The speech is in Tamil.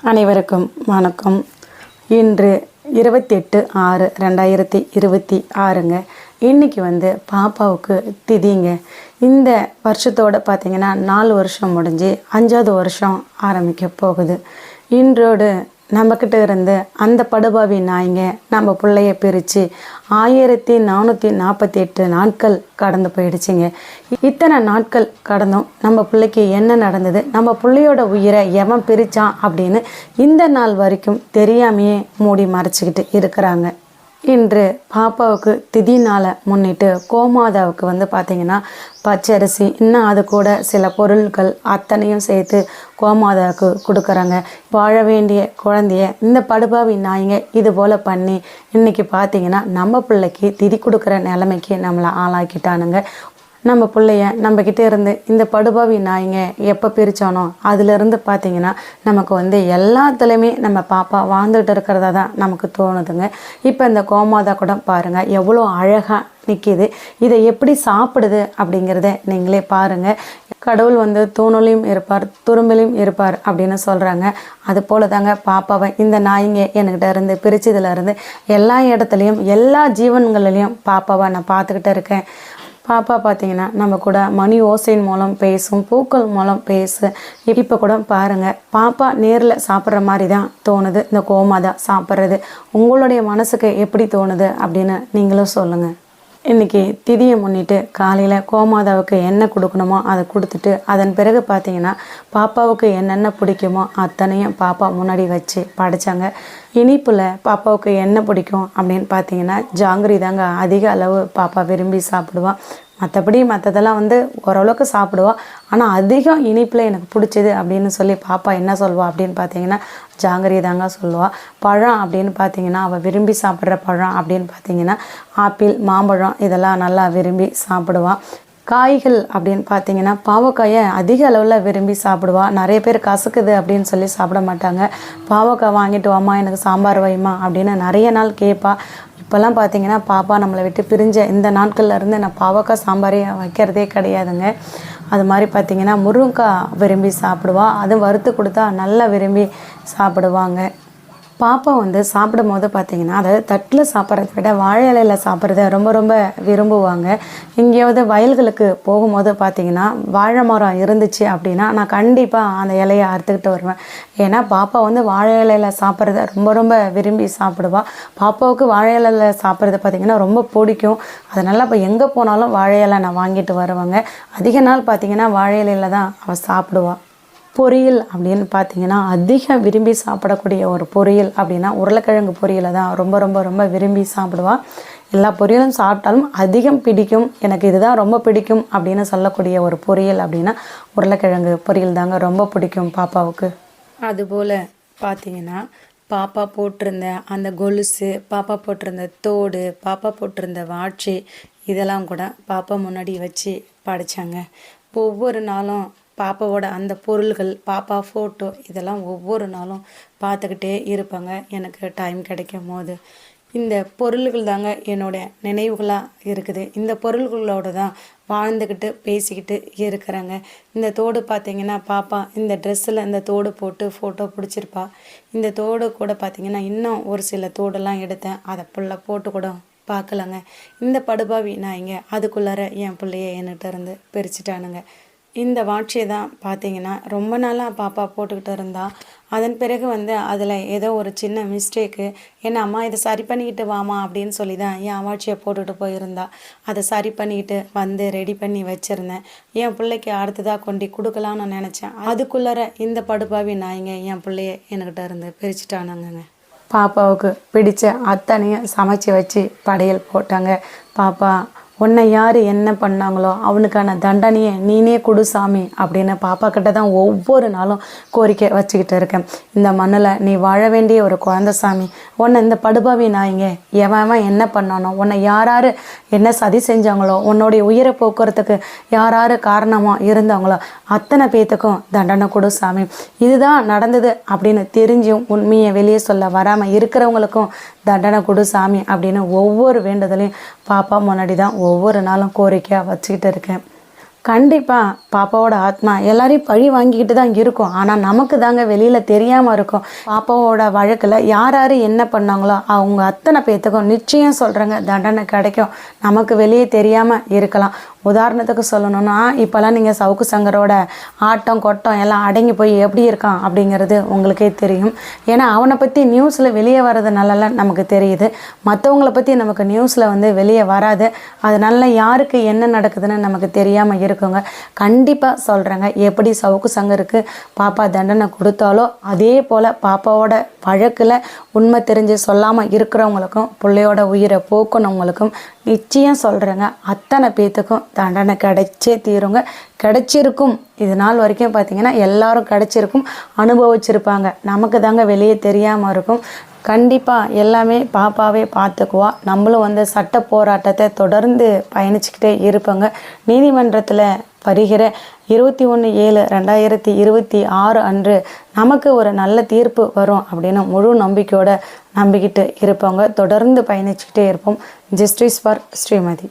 அனைவருக்கும் வணக்கம். இன்று 28/6/2026ங்க. இன்றைக்கி பாப்பாவுக்கு திதிங்க. இந்த வருஷத்தோடு பார்த்திங்கன்னா 4 வருஷம் முடிஞ்சு 5வது வருஷம் ஆரம்பிக்க போகுது. இன்றோடு நம்மக்கிட்ட இருந்து அந்த படுபாவி நாய்ங்க நம்ம பிள்ளைய பிரித்து 1448 நாட்கள் கடந்து போயிடுச்சுங்க. இத்தனை நாட்கள் கடந்தும் நம்ம பிள்ளைக்கு என்ன நடந்தது, நம்ம பிள்ளையோட உயிரை எவன் பிரித்தான் அப்படின்னு இந்த நாள் வரைக்கும் தெரியாமையே மூடி மறைச்சிக்கிட்டு இருக்கிறாங்க. இன்று பாப்பாவுக்கு திதி நாளை முன்னிட்டு கோமாதாவுக்கு பார்த்திங்கன்னா பச்சரிசி இன்னும் அது கூட சில பொருட்கள் அத்தனையும் சேர்த்து கோமாதாவுக்கு கொடுக்குறாங்க. வாழ வேண்டிய குழந்தைய இந்த படுபாவி நாய்ங்க இது போல் பண்ணி இன்றைக்கி பார்த்திங்கன்னா நம்ம பிள்ளைக்கு திதி கொடுக்குற நிலைமைக்கு நம்மளை ஆளாக்கிட்டானுங்க. நம்ம பிள்ளைய நம்மக்கிட்டே இருந்து இந்த படுபாவி நாய்ங்க எப்போ பிரித்தானோ அதிலிருந்து பார்த்திங்கன்னா நமக்கு எல்லாத்துலேயுமே நம்ம பாப்பா வாழ்ந்துட்டு இருக்கிறதா தான் நமக்கு தோணுதுங்க. இப்போ இந்த கோமாதா கூட பாருங்கள் எவ்வளோ அழகாக நிற்கிது. இதை எப்படி சாப்பிடுது அப்படிங்கிறத நீங்களே பாருங்கள். கடவுள் தூணுலையும் இருப்பார், துரும்பிலையும் இருப்பார் அப்படின்னு சொல்கிறாங்க. அது போல் தாங்க பாப்பாவை இந்த நாய்ங்க என்கிட்ட இருந்து பிரிச்சதுலேருந்து எல்லா இடத்துலையும் எல்லா ஜீவன்களிலையும் பாப்பாவை நான் பார்த்துக்கிட்டே இருக்கேன். பாப்பா பார்த்திங்கன்னா நம்ம கூட மணி ஓசையின் மூலம் பேசும், பூக்கள் மூலம் பேசு. இப்போ கூட பாருங்கள், பாப்பா நேரில் சாப்பிட்ற மாதிரி தான் தோணுது இந்த கோமாதா சாப்பிட்றது. உங்களுடைய மனசுக்கு எப்படி தோணுது அப்படின்னு நீங்களும் சொல்லுங்கள். இன்றைக்கி திதியை முன்னிட்டு காலையில் கோமாதாவுக்கு என்ன கொடுக்கணுமோ அதை கொடுத்துட்டு அதன் பிறகு பார்த்திங்கன்னா பாப்பாவுக்கு என்னென்ன பிடிக்குமோ அத்தனையும் பாப்பா முன்னாடி வச்சு படைச்சாங்க. இனிப்பில் பாப்பாவுக்கு என்ன பிடிக்கும் அப்படின்னு பார்த்தீங்கன்னா ஜாங்கிரி தாங்க அதிக அளவு பாப்பா விரும்பி சாப்பிடுவாள். மற்றபடி மற்றதெல்லாம் ஓரளவுக்கு சாப்பிடுவாள். ஆனால் அதிகம் இனிப்பில் எனக்கு பிடிச்சது அப்படின்னு சொல்லி பாப்பா என்ன சொல்லுவாள் அப்படின்னு பார்த்தீங்கன்னா ஜாங்கிரி தாங்க சொல்லுவாள். பழம் அப்படின்னு பார்த்தீங்கன்னா அவள் விரும்பி சாப்பிட்ற பழம் அப்படின்னு பார்த்தீங்கன்னா ஆப்பிள், மாம்பழம் இதெல்லாம் நல்லா விரும்பி சாப்பிடுவாள். காய்கள் அப்படின்னு பார்த்தீங்கன்னா பாவக்காயை அதிக அளவில் விரும்பி சாப்பிடுவாள். நிறைய பேர் கசக்குது அப்படின்னு சொல்லி சாப்பிட மாட்டாங்க. பாவக்காய் வாங்கிட்டு வாம்மா எனக்கு சாம்பார் வைமா அப்படின்னு நிறைய நாள் கேட்பா. இப்போல்லாம் பார்த்தீங்கன்னா பாப்பா நம்மளை விட்டு பிரிஞ்ச இந்த நாட்கள்லேருந்து நான் பாவக்காய் சாம்பாரே வைக்கிறதே கிடையாதுங்க. அது மாதிரி பார்த்திங்கன்னா முருங்கைக்காய் விரும்பி சாப்பிடுவாள். அதுவும் வறுத்து கொடுத்தா நல்லா விரும்பி சாப்பிடுவாங்க. பாப்பா சாப்பிடும் போது பார்த்திங்கன்னா அதாவது தட்டில் சாப்பிட்றத விட வாழை இலையில் சாப்பிட்றத ரொம்ப ரொம்ப விரும்புவாங்க. எங்கேயாவது வயல்களுக்கு போகும்போது பார்த்திங்கன்னா வாழை மரம் இருந்துச்சு அப்படின்னா நான் கண்டிப்பாக அந்த இலையை அறுத்துக்கிட்டு வருவேன். ஏன்னா பாப்பா வாழை இலையில் சாப்பிட்றத ரொம்ப ரொம்ப விரும்பி சாப்பிடுவாள். பாப்பாவுக்கு வாழை இலையில் சாப்பிட்றது பார்த்திங்கன்னா ரொம்ப பிடிக்கும். அதனால் இப்போ எங்கே போனாலும் வாழை இலை நான் வாங்கிட்டு வருவாங்க. அதிக நாள் பார்த்திங்கன்னா வாழை இலையில் தான் அவள் சாப்பிடுவாள். பொரியல் அப்படின்னு பார்த்தீங்கன்னா அதிகம் விரும்பி சாப்பிடக்கூடிய ஒரு பொரியல் அப்படின்னா உருளைக்கிழங்கு பொரியலை தான் ரொம்ப ரொம்ப ரொம்ப விரும்பி சாப்பிடுவாள். எல்லா பொரியலும் சாப்பிட்டாலும் அதிகம் பிடிக்கும், எனக்கு இதுதான் ரொம்ப பிடிக்கும் அப்படின்னு சொல்லக்கூடிய ஒரு பொரியல் அப்படின்னா உருளைக்கிழங்கு பொரியல் தாங்க ரொம்ப பிடிக்கும் பாப்பாவுக்கு. அதுபோல் பார்த்தீங்கன்னா பாப்பா போட்டிருந்த அந்த கொலுசு, பாப்பா போட்டிருந்த தோடு, பாப்பா போட்டிருந்த வாட்சி இதெல்லாம் கூட பாப்பா முன்னாடி வச்சு படைச்சாங்க. ஒவ்வொரு நாளும் பாப்பாவோட அந்த பொருள்கள், பாப்பா ஃபோட்டோ இதெல்லாம் ஒவ்வொரு நாளும் பார்த்துக்கிட்டே இருப்பாங்க எனக்கு டைம் கிடைக்கும் போது. இந்த பொருள்கள் தாங்க என்னோடய நினைவுகளாக இருக்குது. இந்த பொருள்களோடு தான் வாழ்ந்துக்கிட்டு பேசிக்கிட்டு இருக்கிறாங்க. இந்த தோடு பார்த்திங்கன்னா பாப்பா இந்த ட்ரெஸ்ஸில் இந்த தோடு போட்டு ஃபோட்டோ பிடிச்சிருப்பா. இந்த தோடு கூட பார்த்திங்கன்னா இன்னும் ஒரு சில தோடெல்லாம் எடுத்தேன், அதை ஃபுல்லாக போட்டு கூட பார்க்கலங்க. இந்த படுபாவி நாய்ங்க அதுக்குள்ளார என் பிள்ளைய என்கிட்ட இருந்து பிரிச்சுட்டானுங்க. இந்த வாட்சியை தான் பார்த்திங்கன்னா ரொம்ப நாளாக பாப்பா போட்டுக்கிட்டு இருந்தா. அதன் பிறகு அதில் ஏதோ ஒரு சின்ன மிஸ்டேக்கு, என்ன அம்மா இதை சரி பண்ணிக்கிட்டு வாமா அப்படின்னு சொல்லி தான் என் வாட்சியை போட்டுட்டு போயிருந்தா. அதை சரி பண்ணிக்கிட்டு ரெடி பண்ணி வச்சுருந்தேன். என் பிள்ளைக்கு அடுத்ததாக கொண்டு கொடுக்கலான்னு நினச்சேன். அதுக்குள்ளார இந்த படுபாவி நாய்ங்க என் பிள்ளைய என்கிட்ட இருந்து பிரிச்சுட்டானுங்க. பாப்பாவுக்கு பிடிச்ச அத்தனையும் சமைச்சு வச்சு படையல் போட்டாங்க. பாப்பா உன்னை யார் என்ன பண்ணாங்களோ அவனுக்கான தண்டனையை நீனே கொடு சாமி அப்படின்னு பாப்பா கிட்ட தான் ஒவ்வொரு நாளும் கோரிக்கை வச்சுக்கிட்டு இருக்கேன். இந்த மண்ணில் நீ வாழ வேண்டிய ஒரு குழந்தை சாமி, உன்னை இந்த படுபாவி நாய்ங்க எவன் என்ன பண்ணானோ, உன்னை யார் என்ன சதி செஞ்சாங்களோ, உன்னுடைய உயிரை போக்குறதுக்கு யார் காரணமாக இருந்தாங்களோ அத்தனை பேத்துக்கும் தண்டனை கொடு சாமி. இதுதான் நடந்தது அப்படின்னு தெரிஞ்சும் உண்மையை வெளியே சொல்ல வராமல் இருக்கிறவங்களுக்கும் தண்டனை கொடு சாமி அப்படின்னு ஒவ்வொரு வேண்டுதலையும் பாப்பா முன்னாடி தான் ஒவ்வொரு நாளும் கோரிக்கையாக வச்சுக்கிட்டு இருக்கேன். கண்டிப்பாக பாப்பாவோட ஆத்மா எல்லாரையும் பழி வாங்கிக்கிட்டு தான் இருக்கும். ஆனால் நமக்கு தாங்க வெளியில் தெரியாமல் இருக்கும். பாப்பாவோட வழக்கில் யார் யார் என்ன பண்ணாங்களோ அவங்க அத்தனை பேர்த்துக்கும் நிச்சயம் சொல்கிறேங்க தண்டனை கிடைக்கும். நமக்கு வெளியே தெரியாமல் இருக்கலாம். உதாரணத்துக்கு சொல்லணும்னா, இப்போல்லாம் நீங்கள் சவுக்கு சங்கரோட ஆட்டம் கொட்டம் எல்லாம் அடங்கி போய் எப்படி இருக்கான் அப்படிங்கிறது உங்களுக்கே தெரியும். ஏன்னா அவனை பற்றி நியூஸில் வெளியே வர்றதுனால நமக்கு தெரியுது. மற்றவங்கள பற்றி நமக்கு நியூஸில் வெளியே வராது. அதனால யாருக்கு என்ன நடக்குதுன்னு நமக்கு தெரியாமல் இருக்குங்க. கண்டிப்பாக சொல்கிறேங்க, எப்படி சவுக்கு சங்கருக்கு பாப்பா தண்டனை கொடுத்தாலோ அதே போல் பாப்பாவோட வழக்கில் உண்மை தெரிஞ்சு சொல்லாமல் இருக்கிறவங்களுக்கும் பிள்ளையோட உயிரை போக்கணவங்களுக்கும் நிச்சயம் சொல்கிறேங்க, அத்தனை பேர்த்துக்கும் தண்டனை கிடைச்சே தீருங்க. கிடைச்சிருக்கும். இது நாள் வரைக்கும் பார்த்திங்கன்னா எல்லாரும் கிடைச்சிருக்கும், அனுபவிச்சிருப்பாங்க. நமக்கு தாங்க வெளியே தெரியாமல் இருக்கும். கண்டிப்பாக எல்லாமே பாப்பாவே பார்த்துக்குவா. நம்மளும் சட்ட போராட்டத்தை தொடர்ந்து பயணிச்சுக்கிட்டே இருப்பாங்க. நீதிமன்றத்தில் வருகிற 21/7/2026 அன்று நமக்கு ஒரு நல்ல தீர்ப்பு வரும் அப்படின்னு முழு நம்பிக்கையோடு நம்பிக்கிட்டு இருப்பாங்க. தொடர்ந்து பயணிச்சுக்கிட்டே இருப்போம். Justice for Srimathi.